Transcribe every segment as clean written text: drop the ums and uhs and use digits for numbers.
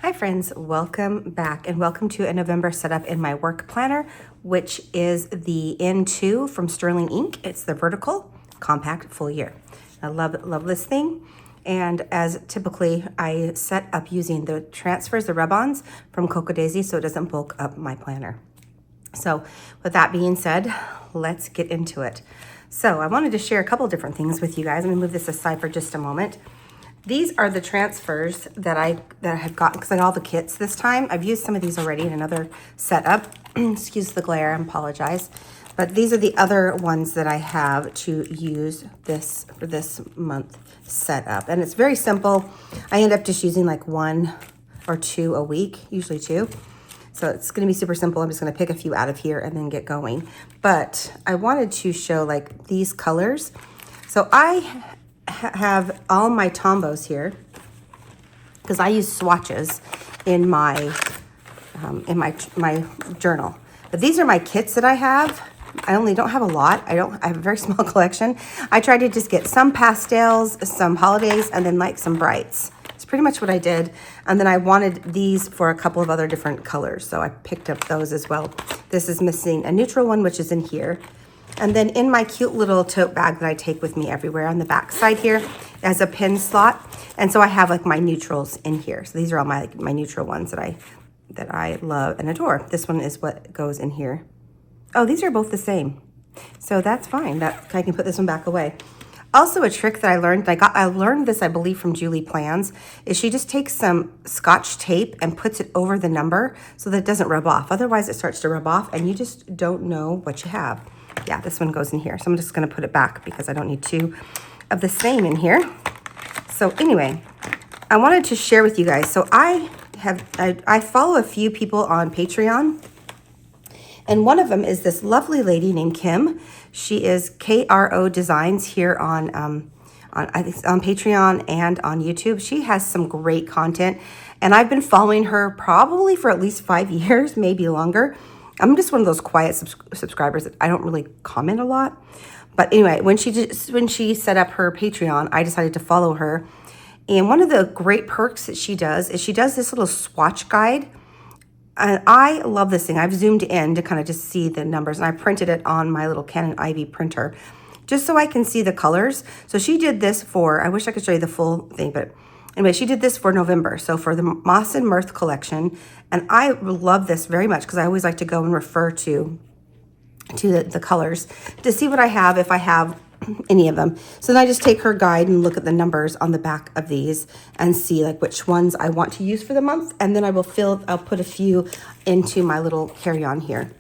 Hi friends, welcome back and welcome to a November setup in my work planner, which is the N2 from Sterling Ink. It's the vertical compact full year. I love this thing. And as typically, I set up using the transfers, the rub-ons from Cocoa Daisy so it doesn't bulk up my planner. So with that being said, let's get into it. So I wanted to share a couple different things with you guys. I'm gonna move this aside for just a moment. These are the transfers that I have gotten because I got all the kits this time. I've used some of these already in another setup. Excuse the glare, I apologize. But these are the other ones that I have to use this for this month setup. And it's very simple. I end up just using like 1 or 2 a week, usually 2. So it's gonna be super simple. I'm just gonna pick a few out of here and then get going. But I wanted to show like these colors. So I have all my Tombos here because I use swatches in my my journal. But these are my kits that I have. I only don't have a lot. I have a very small collection. I tried to just get some pastels, some holidays, and then like some brights. It's pretty much what I did. And then I wanted these for a couple of other different colors, so I picked up those as well. This is missing a neutral one, which is in here. And then in my cute little tote bag that I take with me everywhere on the back side here as a pin slot. And so I have like my neutrals in here. So these are all my neutral ones that I love and adore. This one is what goes in here. Oh, these are both the same. So that's fine. I can put this one back away. Also a trick that I learned, I learned this, I believe, from Julie Plans, is she just takes some Scotch tape and puts it over the number so that it doesn't rub off. Otherwise it starts to rub off and you just don't know what you have. Yeah, this one goes in here. So I'm just gonna put it back because I don't need 2 of the same in here. So anyway, I wanted to share with you guys. So I follow a few people on Patreon. And one of them is this lovely lady named Kim. She is KRO Designs here on Patreon and on YouTube. She has some great content. And I've been following her probably for at least 5 years, maybe longer. I'm just one of those quiet subscribers that I don't really comment a lot. But anyway, when she set up her Patreon, I decided to follow her. And one of the great perks that she does is she does this little swatch guide. And I love this thing. I've zoomed in to kind of just see the numbers. And I printed it on my little Canon Ivy printer just so I can see the colors. So she did this for, I wish I could show you the full thing, but anyway, she did this for November. So for the Moss and Mirth collection. And I love this very much because I always like to go and refer to the colors to see what I have, if I have any of them. So then I just take her guide and look at the numbers on the back of these and see like which ones I want to use for the month. And then I'll put a few into my little carry-on here.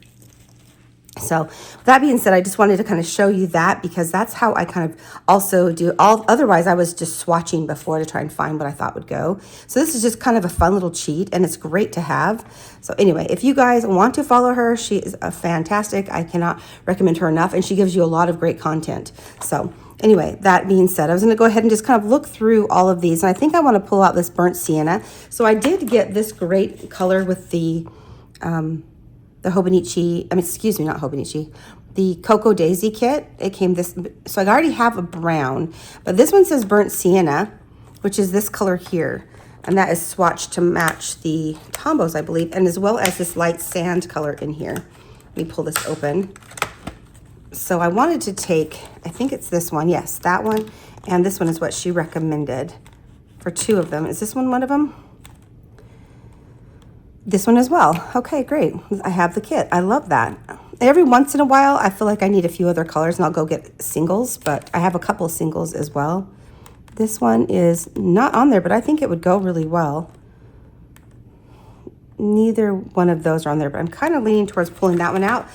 So with that being said, I just wanted to kind of show you that because that's how I kind of also do otherwise I was just swatching before to try and find what I thought would go. So this is just kind of a fun little cheat and it's great to have. So anyway, if you guys want to follow her, she is a fantastic. I cannot recommend her enough and she gives you a lot of great content. So anyway, that being said, I was going to go ahead and just kind of look through all of these. And I think I want to pull out this burnt sienna. So I did get this great color with the Hobonichi, not Hobonichi, the Cocoa Daisy kit. It came this, so I already have a brown, but this one says burnt sienna, which is this color here. And that is swatched to match the Tombos, I believe, and as well as this light sand color in here. Let me pull this open. So I wanted to take, I think it's this one. Yes, that one. And this one is what she recommended for 2 of them. Is this one of them? This one as well. Okay, great. I have the kit. I love that. Every once in a while, I feel like I need a few other colors and I'll go get singles, but I have a couple of singles as well. This one is not on there, but I think it would go really well. Neither one of those are on there, but I'm kind of leaning towards pulling that one out.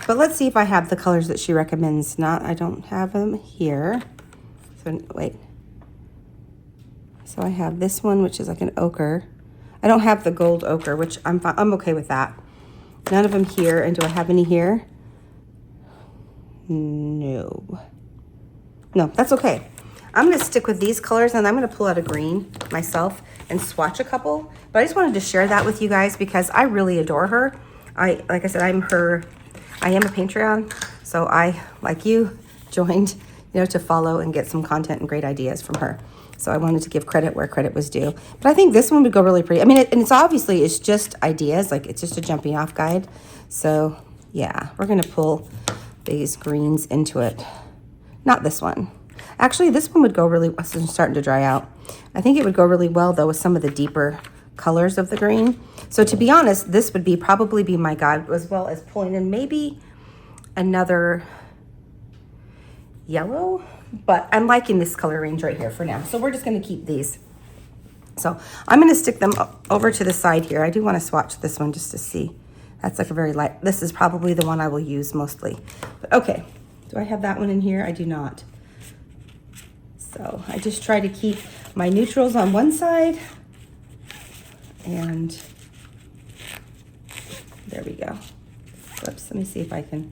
But let's see if I have the colors that she recommends. I don't have them here. So wait. So I have this one, which is like an ochre. I don't have the gold ochre, which I'm okay with that. None of them here. And do I have any here? No, that's okay. I'm going to stick with these colors and I'm going to pull out a green myself and swatch a couple. But I just wanted to share that with you guys because I really adore her. Like I said, I am a Patreon. So I, like you, joined you know, to follow and get some content and great ideas from her. So I wanted to give credit where credit was due. But I think this one would go really pretty. I mean, and it's obviously, it's just ideas, like it's just a jumping off guide. So yeah, we're gonna pull these greens into it. Not this one. Actually, this one would go really, it's starting to dry out. I think it would go really well though with some of the deeper colors of the green. So to be honest, this would probably be my guide, as well as pulling in maybe another yellow, but I'm liking this color range right here for now. So we're just gonna keep these. So I'm gonna stick them over to the side here. I do wanna swatch this one just to see. That's like a very light, this is probably the one I will use mostly. But okay, do I have that one in here? I do not. So I just try to keep my neutrals on one side, and there we go. Whoops, let me see if I can,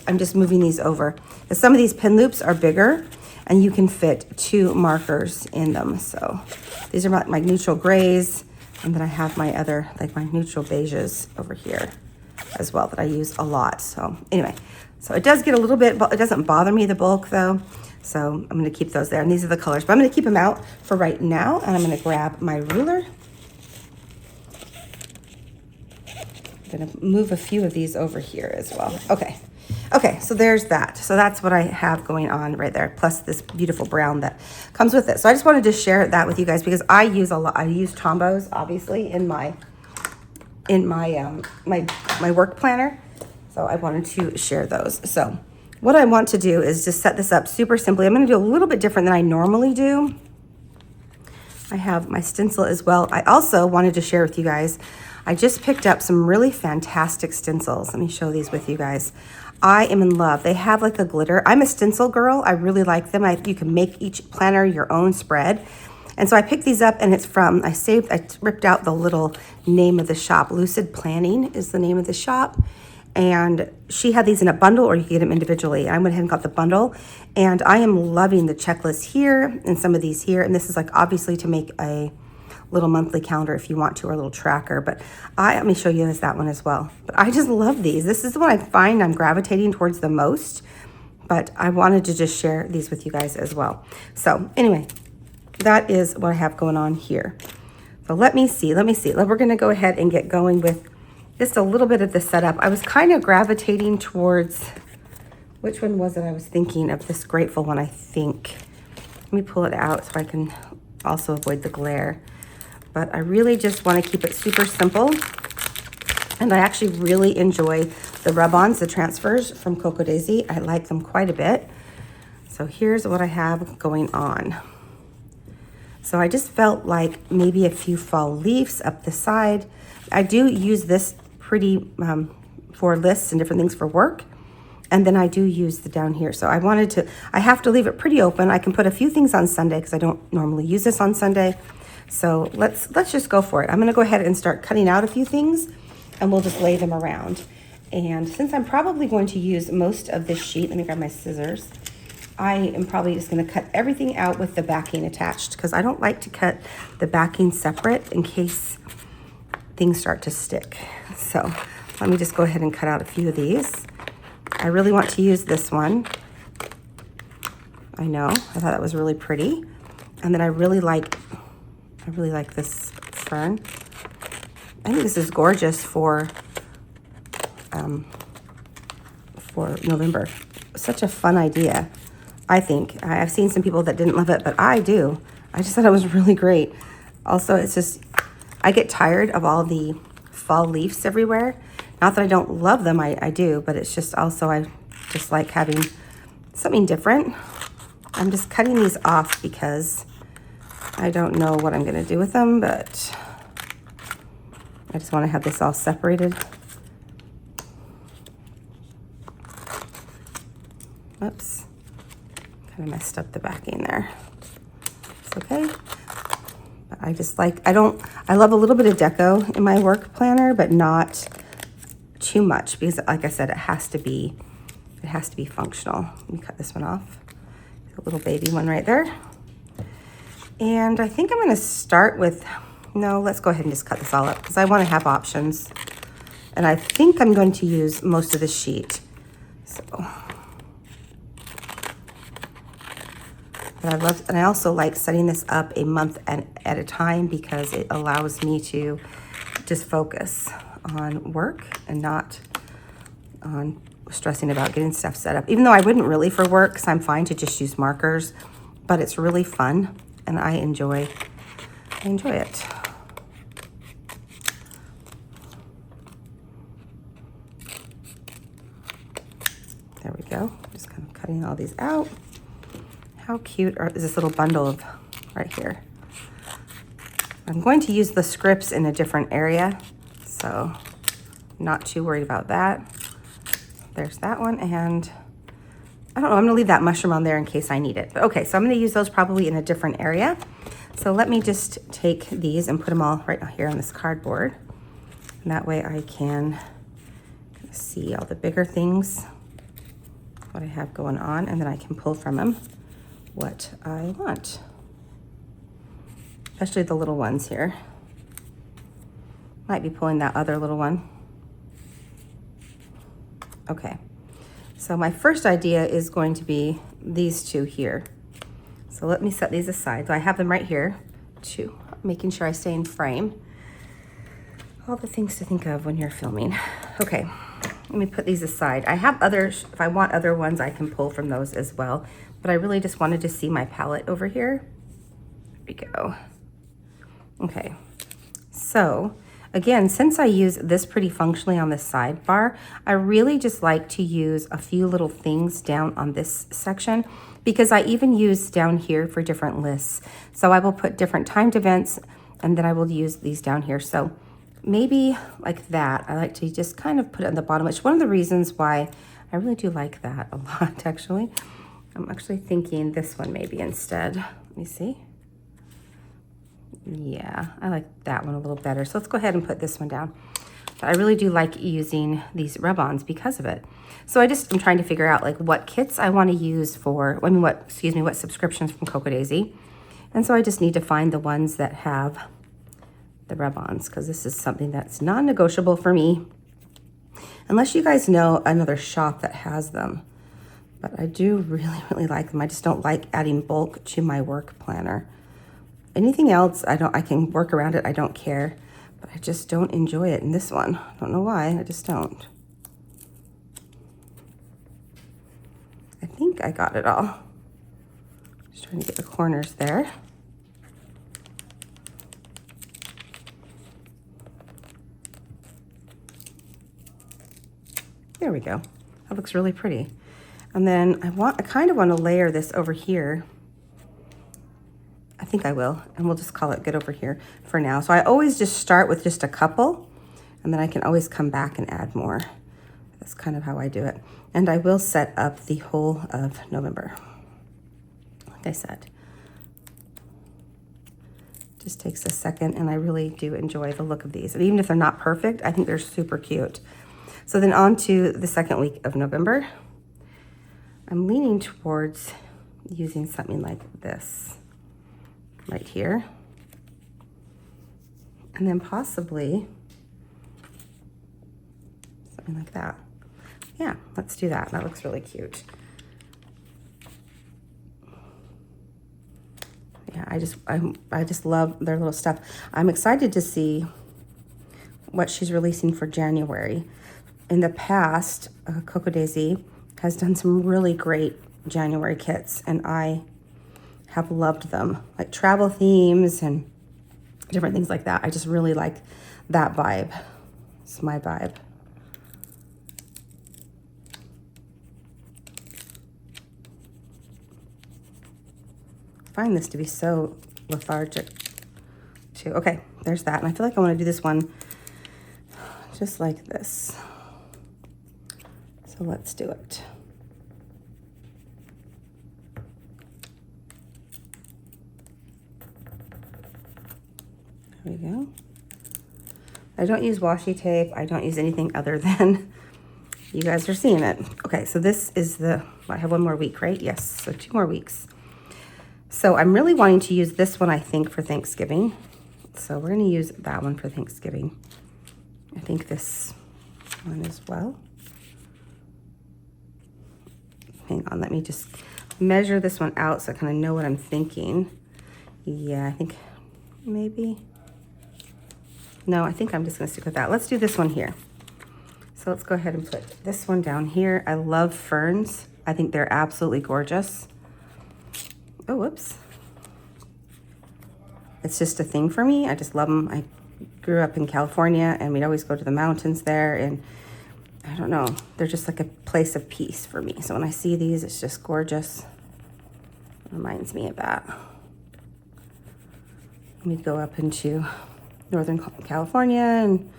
I'm just moving these over. Because some of these pin loops are bigger and you can fit 2 markers in them. So these are my neutral grays, and then I have my other, like my neutral beiges over here as well that I use a lot. So anyway, so it does get a little bit, it doesn't bother me, the bulk though. So I'm gonna keep those there, and these are the colors, but I'm gonna keep them out for right now, and I'm gonna grab my ruler. I'm gonna move a few of these over here as well. Okay, so there's that. So that's what I have going on right there, plus this beautiful brown that comes with it. So I just wanted to share that with you guys because I use a lot, I use Tombos obviously in my my work planner. So I wanted to share those. So what I want to do is just set this up super simply. I'm going to do a little bit different than I normally do. I have my stencil as well. I also wanted to share with you guys, I just picked up some really fantastic stencils. Let me show these with you guys. I am in love. They have like a glitter. I'm a stencil girl. I really like them. You can make each planner your own spread. And so I picked these up, and it's from, I ripped out the little name of the shop. Lucid Planning is the name of the shop. And she had these in a bundle, or you can get them individually. I went ahead and got the bundle, and I am loving the checklist here and some of these here. And this is like obviously to make a little monthly calendar if you want to, or a little tracker. But let me show you that one as well. But I just love these. This is the one I find I'm gravitating towards the most. But I wanted to just share these with you guys as well. So anyway, that is what I have going on here. So let me see. We're gonna go ahead and get going with just a little bit of the setup. I was kind of gravitating towards, which one was it I was thinking of? This Grateful one, I think. Let me pull it out so I can also avoid the glare. But I really just want to keep it super simple. And I actually really enjoy the rub-ons, the transfers from Coco Daisy. I like them quite a bit. So here's what I have going on. So I just felt like maybe a few fall leaves up the side. I do use this pretty for lists and different things for work. And then I do use the down here. So I have to leave it pretty open. I can put a few things on Sunday because I don't normally use this on Sunday. So let's just go for it. I'm gonna go ahead and start cutting out a few things, and we'll just lay them around. And since I'm probably going to use most of this sheet, let me grab my scissors. I am probably just gonna cut everything out with the backing attached because I don't like to cut the backing separate in case things start to stick. So let me just go ahead and cut out a few of these. I really want to use this one. I know, I thought that was really pretty. And then I really like this fern. I think this is gorgeous for November. Such a fun idea, I think. I've seen some people that didn't love it, but I do. I just thought it was really great. Also, it's just, I get tired of all the fall leaves everywhere. Not that I don't love them, I do, but it's just also, I just like having something different. I'm just cutting these off because I don't know what I'm gonna do with them, but I just wanna have this all separated. Oops, kind of messed up the backing there. It's okay. I just like, I love a little bit of deco in my work planner, but not too much because like I said, it has to be functional. Let me cut this one off. A little baby one right there. And I think I'm gonna start with, no, let's go ahead and just cut this all up because I wanna have options. And I think I'm going to use most of the sheet. So And I also like setting this up a month at a time because it allows me to just focus on work and not on stressing about getting stuff set up. Even though I wouldn't really for work, because I'm fine to just use markers, but it's really fun and I enjoy it. There we go. Just kind of cutting all these out. How cute is this little bundle of right here? I'm going to use the scripts in a different area, so not too worried about that. There's that one, and I don't know, I'm gonna leave that mushroom on there in case I need it. But okay, so I'm gonna use those probably in a different area. So let me just take these and put them all right here on this cardboard. And that way I can see all the bigger things, what I have going on, and then I can pull from them what I want. Especially the little ones here. Might be pulling that other little one. Okay, so my first idea is going to be these two here. So let me set these aside. So I have them right here, too, making sure I stay in frame. All the things to think of when you're filming. Okay, let me put these aside. I have others, if I want other ones, I can pull from those as well. But I really just wanted to see my palette over here. There we go. Okay, so again, since I use this pretty functionally on the sidebar, I really just like to use a few little things down on this section because I even use down here for different lists. So I will put different timed events and then I will use these down here. So maybe like that. I like to just kind of put it on the bottom, which one of the reasons why I really do like that a lot, actually. I'm actually thinking this one maybe instead. Let me see. Yeah, I like that one a little better. So let's go ahead and put this one down. But I really do like using these rub-ons because of it. So I'm trying to figure out like what kits I want to use for, what subscriptions from Cocoa Daisy. And so I just need to find the ones that have the rub-ons because this is something that's non-negotiable for me. Unless you guys know another shop that has them. But I do really, really like them. I just don't like adding bulk to my work planner. Anything else, I can work around it. I don't care, but I just don't enjoy it in this one. I don't know why, I just don't. I think I got it all. Just trying to get the corners there. There we go. That looks really pretty. And then I kind of want to layer this over here. I think I will, and we'll just call it good over here for now. So I always just start with just a couple, and then I can always come back and add more. That's kind of how I do it. And I will set up the whole of November. Like I said, just takes a second, and I really do enjoy the look of these. And even if they're not perfect, I think they're super cute. So then on to the second week of November. I'm leaning towards using something like this right here. And then possibly something like that. Yeah, let's do that. That looks really cute. Yeah, I just love their little stuff. I'm excited to see what she's releasing for January. In the past, Cocoa Daisy has done some really great January kits, and I have loved them, like travel themes and different things like that. I just really like that vibe. It's my vibe. I find this to be so lethargic too. Okay, there's that. And I feel like I want to do this one just like this. So let's do it. There we go. I don't use washi tape. I don't use anything other than you guys are seeing it. Okay, so this is I have one more week, right? Yes, so 2 more weeks. So I'm really wanting to use this one, I think, for Thanksgiving. So we're gonna use that one for Thanksgiving. I think this one as well. Hang on, let me just measure this one out so I kind of know what I'm thinking. Yeah, I think maybe. No, I think I'm just gonna stick with that. Let's do this one here. So let's go ahead and put this one down here. I love ferns. I think they're absolutely gorgeous. Oh, whoops. It's just a thing for me. I just love them. I grew up in California and we'd always go to the mountains there, and I don't know, they're just like a place of peace for me. So when I see these, it's just gorgeous. It reminds me of that. We'd go up into Northern California and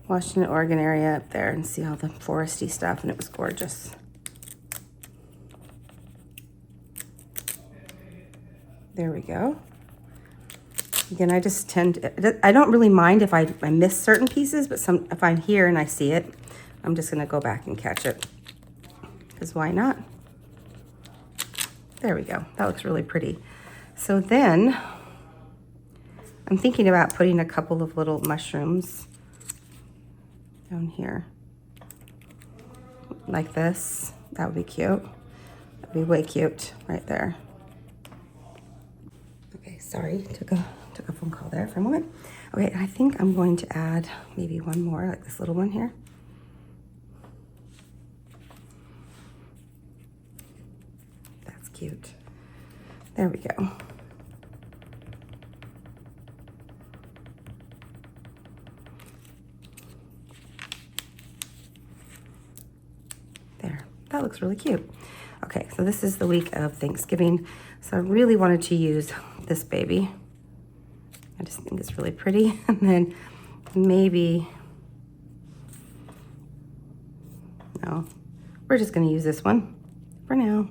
Washington, Oregon area up there and see all the foresty stuff, and it was gorgeous. There we go. Again, I just I don't really mind if I miss certain pieces, but if I'm here and I see it, I'm just gonna go back and catch it, because why not? There we go, that looks really pretty. So then, I'm thinking about putting a couple of little mushrooms down here, like this. That would be cute. That'd be way cute right there. Okay, sorry, took a phone call there for a moment. Okay, I think I'm going to add maybe one more, like this little one here. That's cute. There we go. There, that looks really cute. Okay, so this is the week of Thanksgiving. So I really wanted to use this baby. I just think it's really pretty. And then maybe, no, we're just gonna use this one for now.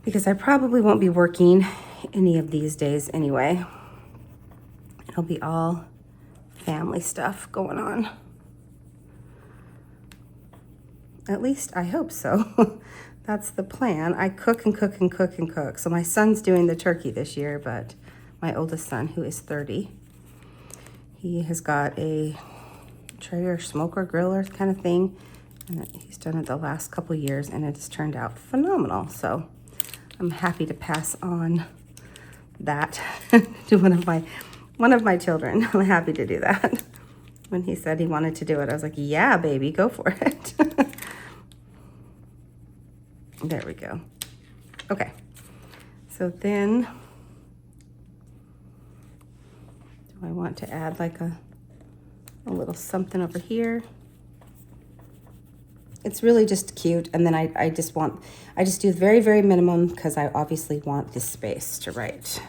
Because I probably won't be working any of these days anyway. It'll be all family stuff going on. At least I hope so. That's the plan. I cook and cook and cook and cook. So my son's doing the turkey this year, but my oldest son, who is 30, he has got a Traeger smoker griller kind of thing, and he's done it the last couple years, and it has turned out phenomenal. So I'm happy to pass on that to one of my children. I'm happy to do that. When he said he wanted to do it, I was like, yeah, baby, go for it. There we go. Okay, so then, do I want to add like a little something over here? It's really just cute, and then I just do very, very minimum because I obviously want this space to write.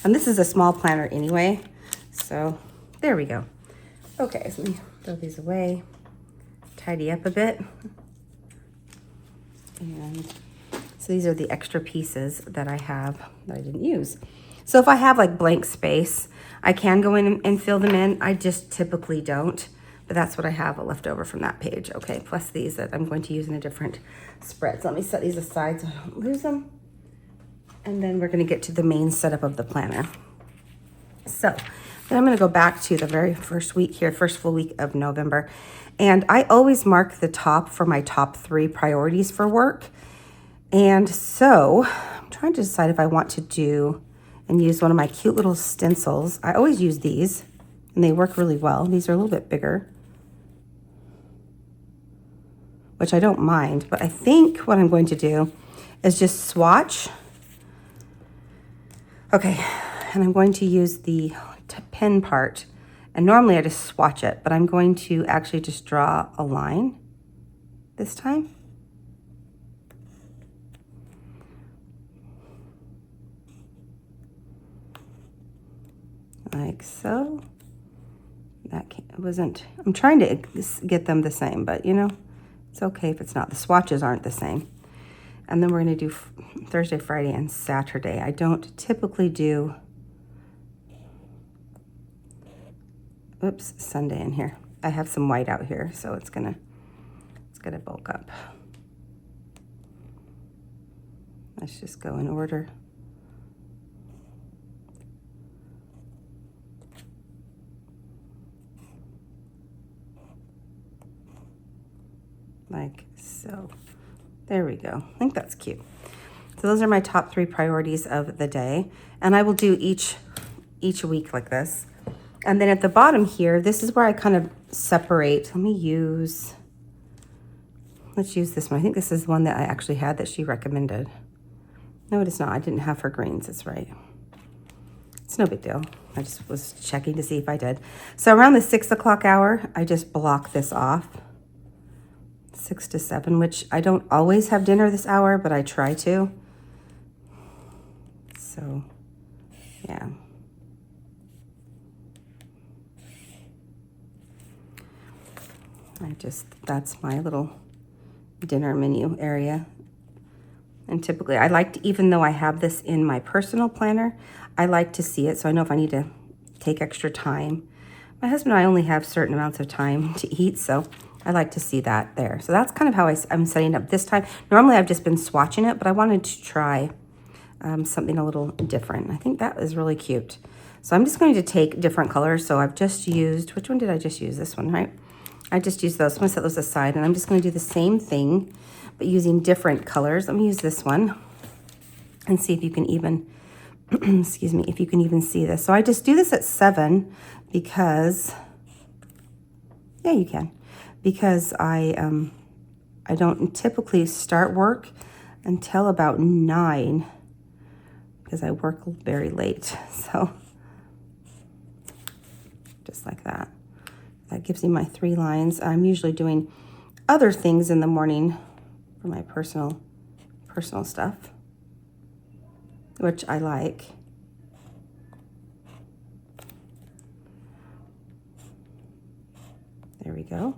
And this is a small planner anyway, so there we go. Okay, so let me throw these away, tidy up a bit. And so these are the extra pieces that I have that I didn't use. So if I have like blank space, I can go in and fill them in. I just typically don't, but that's what I have left over from that page. Okay, plus these that I'm going to use in a different spread. So let me set these aside so I don't lose them. And then we're gonna get to the main setup of the planner. So then I'm gonna go back to the very first week here, first full week of November. And I always mark the top for my top 3 priorities for work. And so I'm trying to decide if I want to do and use one of my cute little stencils. I always use these and they work really well. These are a little bit bigger, which I don't mind, but I think what I'm going to do is just swatch. Okay, and I'm going to use the pen part. And normally I just swatch it, but I'm going to actually just draw a line this time. Like so. I'm trying to get them the same, but you know, it's okay if it's not. The swatches aren't the same. And then we're gonna do Thursday, Friday, and Saturday. I don't typically do, oops, Sunday in here. I have some white out here, so it's gonna bulk up. Let's just go in order. like so. There we go. I think that's cute. So those are my top 3 priorities of the day. And I will do each week like this. And then at the bottom here, this is where I kind of separate. Let's use this one. I think this is one that I actually had that she recommended. No, it is not. I didn't have her greens. That's right. It's no big deal. I just was checking to see if I did. So around the 6 o'clock hour, I just block this off. 6 to 7, which I don't always have dinner this hour, but I try to. So, yeah. That's my little dinner menu area. And typically I like to, even though I have this in my personal planner, I like to see it so I know if I need to take extra time. My husband and I only have certain amounts of time to eat, so I like to see that there. So that's kind of how I'm setting up this time. Normally I've just been swatching it, but I wanted to try something a little different. I think that is really cute. So I'm just going to take different colors. So I've just used, which one did I just use? This one, right? I just used those. I'm going to set those aside, and I'm just going to do the same thing, but using different colors. Let me use this one and see if you can even, excuse me, if you can even see this. So I just do this at 7 because, yeah, you can, because I don't typically start work until about 9 because I work very late. So just like that. That gives me my 3 lines. I'm usually doing other things in the morning for my personal stuff, which I like. There we go.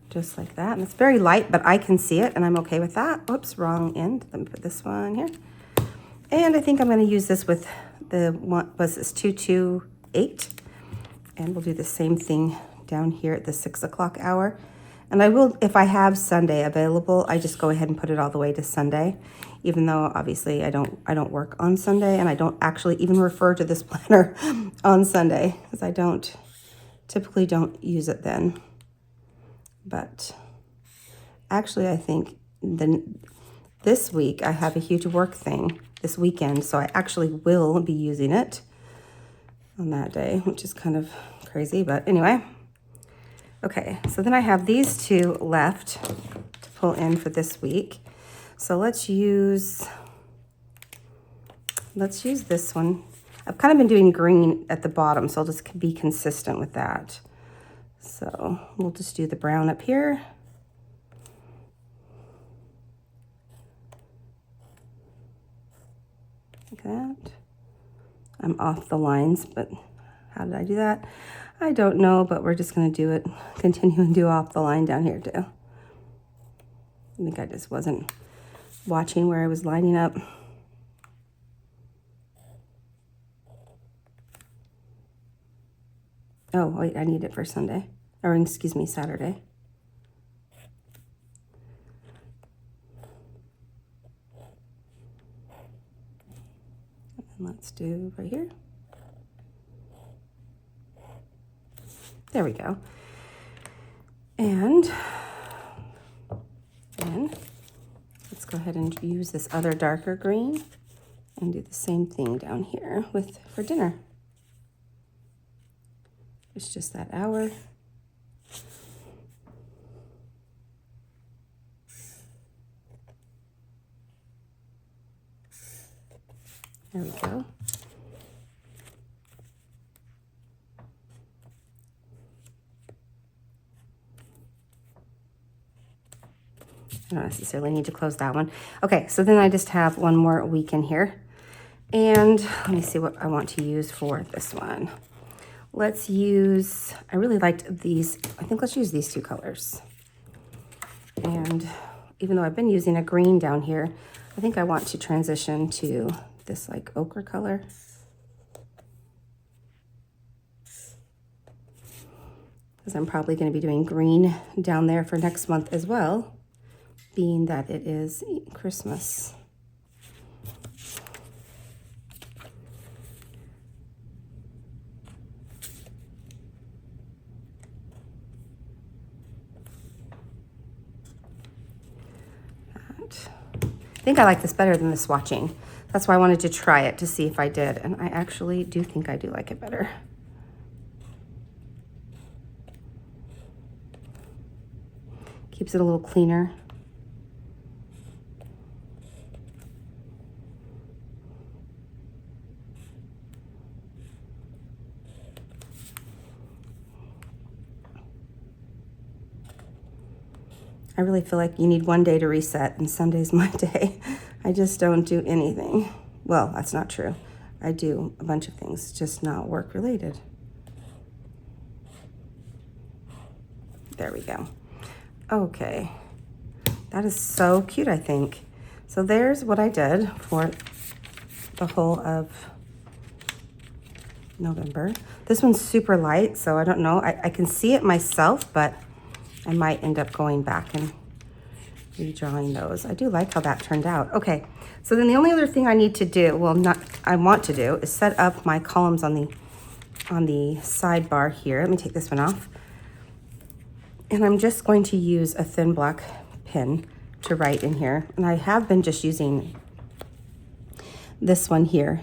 Just like that. And it's very light, but I can see it, and I'm okay with that. Oops, wrong end. Let me put this one here. And I think I'm going to use this with the one, was this 228? And we'll do the same thing down here at the 6 o'clock hour. And I will, if I have Sunday available, I just go ahead and put it all the way to Sunday, even though obviously I don't work on Sunday, and I don't actually even refer to this planner on Sunday because I typically don't use it then. But actually I think this week I have a huge work thing this weekend, so I actually will be using it on that day, which is kind of crazy, but anyway. Okay, so then I have these 2 left to pull in for this week. So let's use this one. I've kind of been doing green at the bottom, so I'll just be consistent with that. So we'll just do the brown up here. Like that. I'm off the lines, but how did I do that? I don't know, but we're just going to do it. Continue and do off the line down here too. I think I just wasn't watching where I was lining up. Oh, wait, I need it for Sunday. Or excuse me, Saturday. And let's do right here. There we go. And then let's go ahead and use this other darker green and do the same thing down here for dinner. It's just that hour. There we go. I don't necessarily need to close that one. Okay, so then I just have one more week in here. And let me see what I want to use for this one. Let's use, I really liked these. I think let's use these 2 colors. And even though I've been using a green down here, I think I want to transition to this like ochre color. Because I'm probably going to be doing green down there for next month as well, being that it is Christmas. right. I think I like this better than the swatching. That's why I wanted to try it to see if I did. And I actually do think I do like it better. Keeps it a little cleaner. I really feel like you need one day to reset, and Sunday's my day. I just don't do anything. Well, that's not true. I do a bunch of things, just not work related. There we go. Okay, that is so cute, I think. So there's what I did for the whole of November. This one's super light, so I don't know. I can see it myself, but I might end up going back and redrawing those. I do like how that turned out. Okay, so then the only other thing I need to do, well, not I want to do, is set up my columns on the sidebar here. Let me take this one off. And I'm just going to use a thin black pen to write in here. And I have been just using this one here.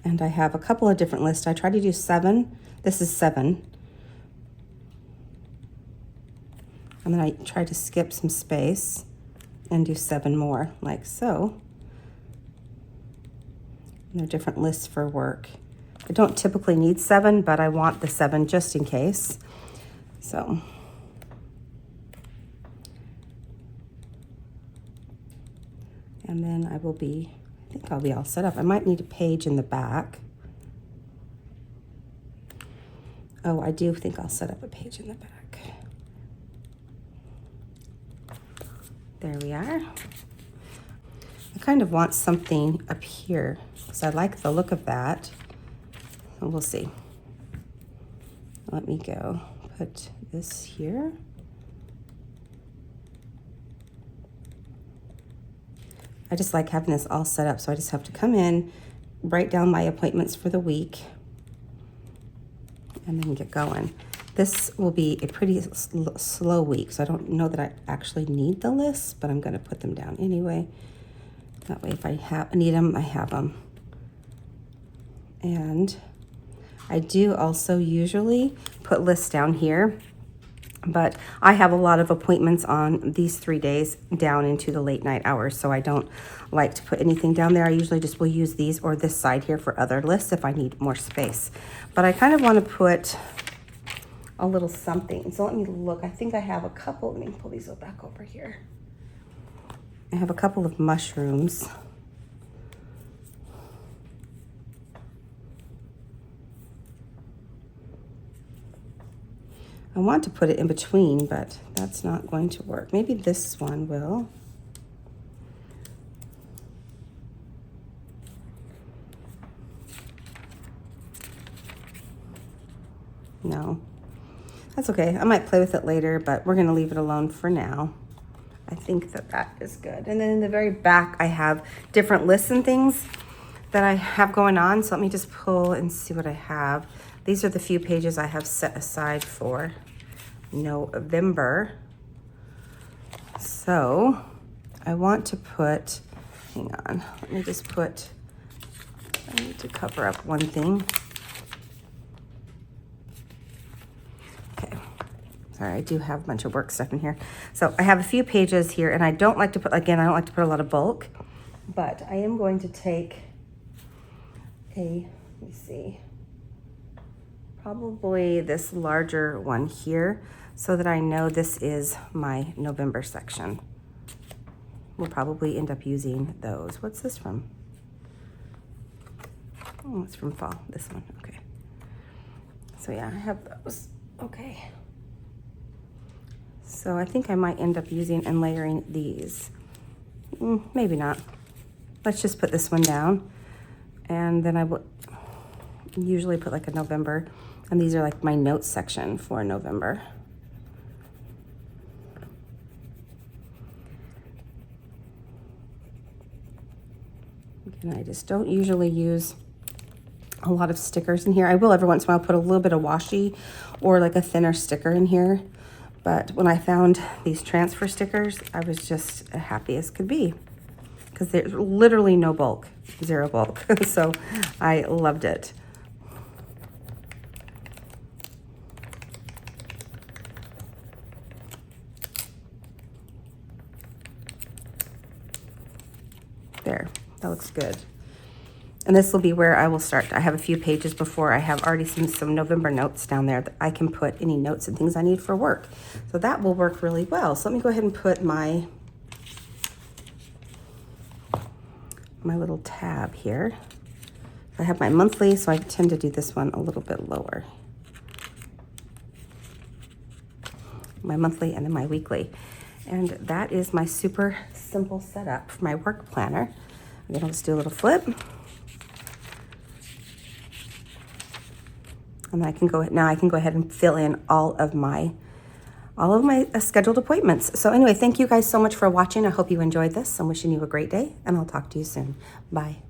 And I have a couple of different lists. I try to do 7. This is 7. And then I try to skip some space and do 7 more, like so. And they're different lists for work. I don't typically need 7, but I want the 7 just in case. So. And then I think I'll be all set up. I might need a page in the back. Oh, I do think I'll set up a page in the back. There we are. I kind of want something up here because I like the look of that. So we'll see. Let me go put this here. I just like having this all set up, so I just have to come in, write down my appointments for the week, and then get going. This will be a pretty slow week, so I don't know that I actually need the lists, but I'm gonna put them down anyway. That way if I need them, I have them. And I do also usually put lists down here, but I have a lot of appointments on these 3 days down into the late night hours, so I don't like to put anything down there. I usually just will use these or this side here for other lists if I need more space. But I kind of want to put a little something. So let me look. I think I have a couple. Let me pull these back over here. I have a couple of mushrooms. I want to put it in between, but that's not going to work. Maybe this one will. No, that's okay. I might play with it later, but we're gonna leave it alone for now. I think that that is good. And then in the very back, I have different lists and things that I have going on. So let me just pull and see what I have. These are the few pages I have set aside for November. So I want to put, hang on, let me just put, I need to cover up one thing. Okay, sorry, I do have a bunch of work stuff in here. So I have a few pages here, and I don't like to put, again, I don't like to put a lot of bulk, but I am going to take let me see, probably this larger one here, so that I know this is my November section. We'll probably end up using those. What's this from? Oh, it's from fall, this one, okay. So yeah, I have those, okay. So I think I might end up using and layering these. Maybe not. Let's just put this one down. And then I will usually put like a November, and these are like my notes section for November. And I just don't usually use a lot of stickers in here. I will every once in a while put a little bit of washi or like a thinner sticker in here. But when I found these transfer stickers, I was just happy as could be. because there's literally no bulk, zero bulk. So I loved it. There, that looks good. And this will be where I will start. I have a few pages before. I have already seen some November notes down there that I can put any notes and things I need for work. So that will work really well. So let me go ahead and put my little tab here. I have my monthly, so I tend to do this one a little bit lower. My monthly and then my weekly. And that is my super simple setup for my work planner. Again, I'll just do a little flip. And I can go ahead and fill in all of my scheduled appointments. So anyway, thank you guys so much for watching. I hope you enjoyed this. I'm wishing you a great day, and I'll talk to you soon. Bye.